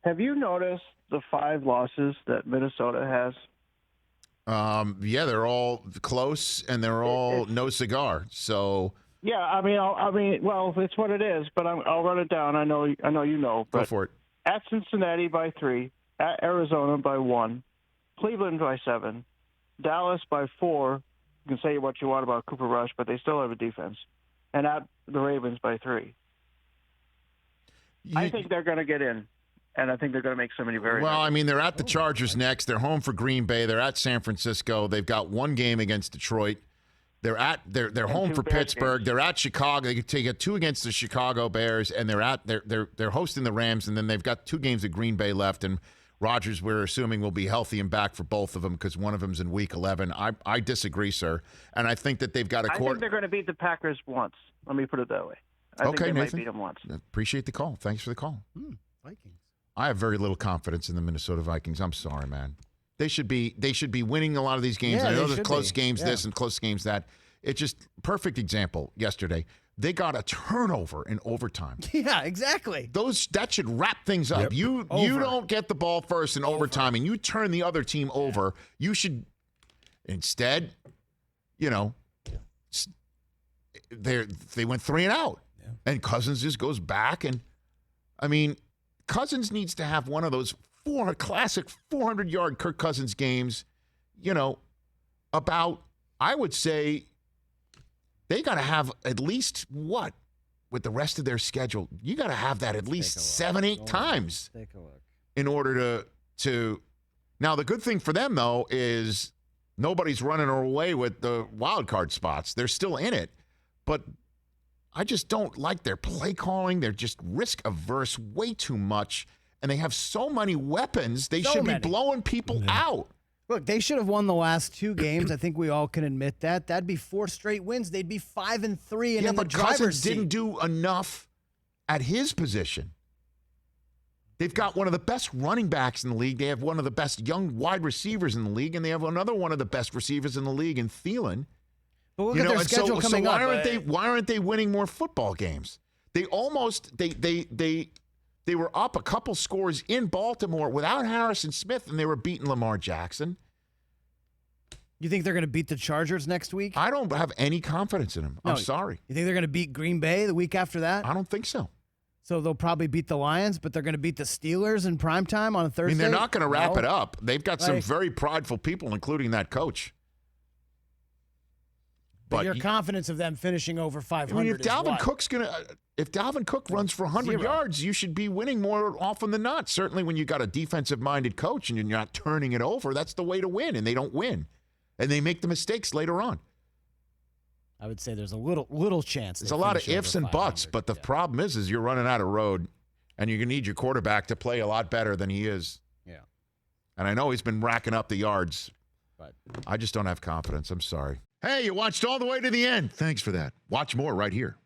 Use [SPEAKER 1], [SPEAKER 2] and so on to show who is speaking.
[SPEAKER 1] Have you noticed the 5 losses that Minnesota has?
[SPEAKER 2] Yeah, they're all close, and they're all no cigar. So
[SPEAKER 1] yeah, I mean, well, it's what it is. But I'll run it down. I know you know. But
[SPEAKER 2] go for it.
[SPEAKER 1] At Cincinnati by 3, at Arizona by 1, Cleveland by 7, Dallas by 4. You can say what you want about Cooper Rush, but they still have a defense. And at the Ravens by 3. I think they're going to get in, and I think they're going to make somebody very
[SPEAKER 2] well.
[SPEAKER 1] nervous.
[SPEAKER 2] I mean, they're at the Chargers next. They're home for Green Bay. They're at San Francisco. They've got one game against Detroit. They're home for Pittsburgh. Games. They're at Chicago. They get 2 against the Chicago Bears, and they're hosting the Rams, and then they've got 2 games at Green Bay left. And Rodgers, we're assuming, will be healthy and back for both of them because one of them's in Week 11. I disagree, sir, and I think that they've got a
[SPEAKER 1] I think they're going to beat the Packers once. Let me put it that way. I think they
[SPEAKER 2] Nathan.
[SPEAKER 1] might beat them once.
[SPEAKER 2] Appreciate the call. Thanks for the call.
[SPEAKER 3] Vikings.
[SPEAKER 2] I have very little confidence in the Minnesota Vikings. I'm sorry, man. They should be winning a lot of these games.
[SPEAKER 3] Yeah,
[SPEAKER 2] I know there's close games this and close games that. It's just perfect example yesterday. They got a turnover in overtime.
[SPEAKER 3] Yeah, exactly.
[SPEAKER 2] That should wrap things up. Yep. You don't get the ball first in overtime and you turn the other team over. You should instead, they went 3 and out. Yeah. And Cousins just goes back, and I mean, Cousins needs to have one of those classic 400-yard Kirk Cousins games, about, I would say, they got to have at least with the rest of their schedule, you got to have that at least 7-8 times in order to. Now, the good thing for them, though, is nobody's running away with the wild card spots. They're still in it. But I just don't like their play calling. They're just risk averse way too much. And they have so many weapons. They should be blowing people out.
[SPEAKER 3] Look, they should have won the last 2 games. I think we all can admit that. That'd be 4 straight wins. They'd be 5-3 and in the driver's
[SPEAKER 2] Cousins
[SPEAKER 3] seat.
[SPEAKER 2] didn't do enough at his position. They've got one of the best running backs in the league. They have one of the best young wide receivers in the league, and they have another one of the best receivers in the league in Thielen.
[SPEAKER 3] But look at their schedule coming up.
[SPEAKER 2] Why aren't they winning more football games? They were up a couple scores in Baltimore without Harrison Smith, and they were beating Lamar Jackson.
[SPEAKER 3] You think they're going to beat the Chargers next week?
[SPEAKER 2] I don't have any confidence in them. I'm sorry.
[SPEAKER 3] You think they're going to beat Green Bay the week after that?
[SPEAKER 2] I don't think so.
[SPEAKER 3] So they'll probably beat the Lions, but they're going to beat the Steelers in primetime on a Thursday?
[SPEAKER 2] I mean, they're not going to wrap it up. They've got some very prideful people, including that coach.
[SPEAKER 3] But your confidence of them finishing over 500
[SPEAKER 2] I mean, if Dalvin Cook runs for 100 yards, you should be winning more often than not. Certainly when you got a defensive-minded coach and you're not turning it over, that's the way to win, and they don't win. And they make the mistakes later on.
[SPEAKER 3] I would say there's a little chance.
[SPEAKER 2] There's a lot of ifs and buts, but the problem is you're running out of road, and you're going to need your quarterback to play a lot better than he is.
[SPEAKER 3] Yeah.
[SPEAKER 2] And I know he's been racking up the yards, but I just don't have confidence. I'm sorry. Hey, you watched all the way to the end. Thanks for that. Watch more right here.